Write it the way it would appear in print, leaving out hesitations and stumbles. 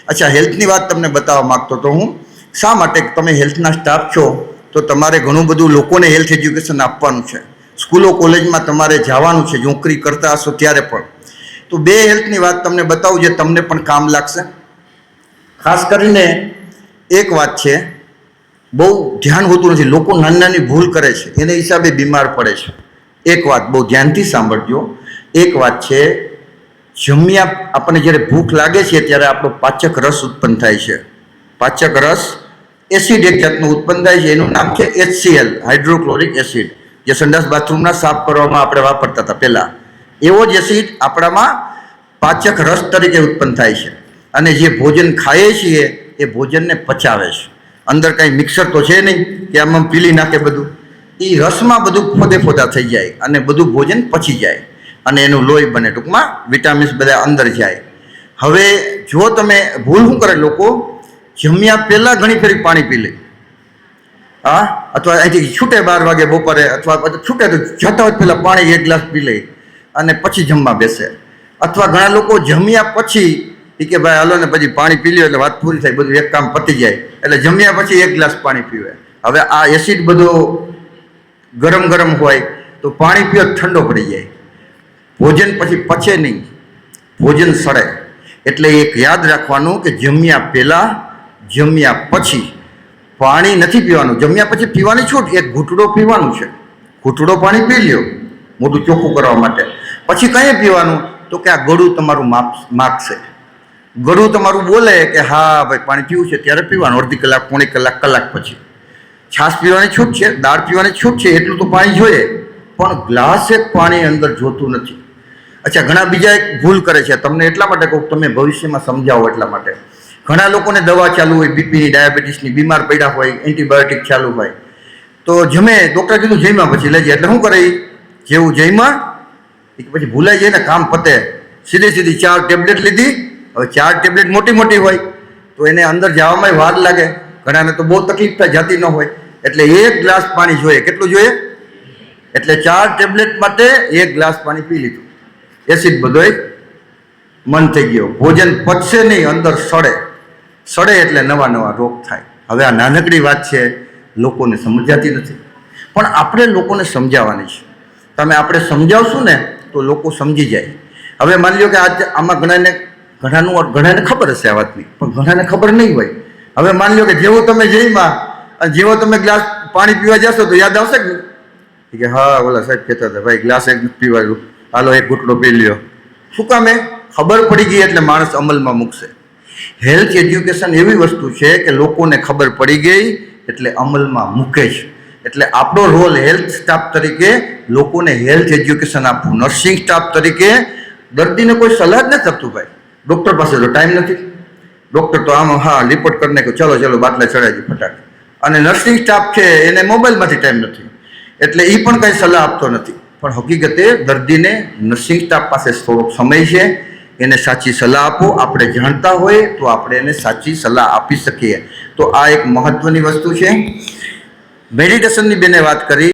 अच्छा, हेल्थनी बात तमने बतावा मागतो तो हूँ शा माटे तमे हेल्थना स्टाफ छो तो तमारे घणुं बधुं लोकोने हेल्थ एज्युकेशन आपवानुं छे। स्कूलों कॉलेजमां तमारे जवानुं छे, नौकरी करता हशो त्यारे पण। तो बे हेल्थनी बात तमने बतावुं जे तमने पण काम लागशे। खास करीने एक बात छे, बहु ध्यान होतुं नथी, लोको नानी नानी भूल करे छे एने हिसाबे बीमार पड़े छे। एक बात बहु ध्यानथी सांभळजो। एक बात छे, जम्या आपणे ज्यारे भूख लागे छे त्यारे आपणो पाचक रस उत्पन्न थाय छे। पाचक रस एसिड एक जातनुं उत्पन्न थाय छे, एनुं नाम छे HCl, हाइड्रोक्लोरिक एसिड, जे संडास बाथरूमना साफ करवामां आपणे वापरता हता पेला। एवो ज एसिड आपणामां पाचक रस तरीके उत्पन्न थाय छे अने जे भोजन खाઈએ छीए ए भोजनने पचावे छे। अंदर कांई मिक्सर तो छे नहीं कि आम पीली नाखे बधुं, ई रसमां बधुं फोदे फोदा थई जाय अने बधुं भोजन पची जाय अने एनुं लोही बने, टूंकमां विटामिन्स बधा अंदर जाय। हवे जो तमे भूल शुं करे लोको, जम्या पहेला घणी फेरी पाणी पी ले, हाँ, अथवा અહીંથી છૂટે 12 વાગે બપોરે અથવા છૂટે તો જતા હોય પહેલાં પાણી 1 ગ્લાસ પી લે અને પછી જમવા બેસે। અથવા ઘણા લોકો જમ્યા પછી એ કે ભાઈ હાલો ને પછી પાણી પી લ્યો એટલે વાત પૂરી થાય, બધું એક કામ પતી જાય એટલે જમ્યા પછી 1 ગ્લાસ પાણી પીવે। હવે આ એસિડ બધો ગરમ ગરમ હોય તો પાણી પીઓ ઠંડો પડી જાય, ભોજન પછી પચે નહીં, ભોજન સડે। એટલે એક યાદ રાખવાનું કે જમ્યા પહેલાં જમ્યા પછી પાણી નથી પીવાનું। જમ્યા પછી પીવાની છૂટ, એક ઘૂંટડો પીવાનું છે, ઘૂંટડો પાણી પી લ્યો મોઢું ચોખ્ખું કરવા માટે। પછી કંઈ પીવાનું તો કે આ ગળું તમારું માગશે, ગળું તમારું બોલે કે હા ભાઈ પાણી પીવું છે ત્યારે પીવાનું, અડધી કલાક પોણી કલાક કલાક પછી। છાશ પીવાની છૂટ છે, દાળ પીવાની છૂટ છે, એટલું તો પાણી જોઈએ, પણ ગ્લાસ એક પાણી અંદર જોતું નથી। अच्छा, घणा बीजा एक भूल करे छे, तमने एटला माटे कहूं तमे भविष्यमां समजावो एटला माटे। घणा लोकोने दवा चालू होय, बीपीनी डायाबिटीसनी बीमार पड्या होय, एंटीबायोटिक चालू होय तो जमे डॉक्टर कीधुं जम्या पछी लेजे એટલે શું કરે, જેવું જમ્યા પછી ભૂલાઈ જાય ને કામ પતે, સીધી સીધી 4 ટેબ્લેટ લીધી। હવે 4 ટેબ્લેટ મોટી મોટી હોય તો એને અંદર જવામાં વાર લાગે, ઘણાને તો બહુ તકલીફ થાય, જાતી ન હોય એટલે 1 ગ્લાસ પાણી જોઈએ। કેટલું જોઈએ? એટલે 4 ટેબ્લેટ માટે 1 ગ્લાસ પાણી પી લીધું, એસિડ બધોય मन थई गयो, भोजन पचशे नहीं, अंदर सड़े, सड़े एटले नवा नवा रोग थाय। हवे आ नानकड़ी वात छे, लोकोने समजाती नथी, पण आपणे लोकोने समजाववानी छे। तमे आपणे समजावशो ने तो लोको समजी जाय। हवे मानी लो के आज आमां घणाने खबर हशे आ वातनी, पण घणाने खबर नहीं होय। हवे मानी लो के जेवो तमे जम्या अने जेवो तमे ग्लास पाणी पीवा जशो तो याद आवशे के हाँ ओला साहेब कहेता हता भाई ग्लास एक पीवायो, हालो एक घूंटडो पी ल्यो। शुं कामे? खबर पड़ी गई एटले माणस अमल में मूकशे। हेल्थ एज्युकेशन एवी वस्तु है कि लोकोने खबर पड़ी गई एटले अमल में मूके छे। एटले आपणो रोल हेल्थ स्टाफ तरीके लोकोने हेल्थ एज्युकेशन आपवुं। नर्सिंग स्टाफ तरीके दर्दीने कोई सलाह ज नहीं करतुं भाई, डॉक्टर पासे तो टाइम नहीं, डॉक्टर तो आम हाँ रिपोर्ट करने को चलो चलो बाटला चढ़ाई दी फटाक। अने नर्सिंग स्टाफ है एने मोबाइल में टाइम नहीं एटले ई पण कई सलाह आपतो नथी। पण हकीकते दर्दीने नर्सिंग स्टाफ पासे थोड़ो समय है, એને સાચી સલાહ આપો। આપણે જાણતા હોય તો આપણે એને સાચી સલાહ આપી શકીએ। તો આ એક મહત્વની વસ્તુ છે। મેડિટેશનની બેને વાત કરી।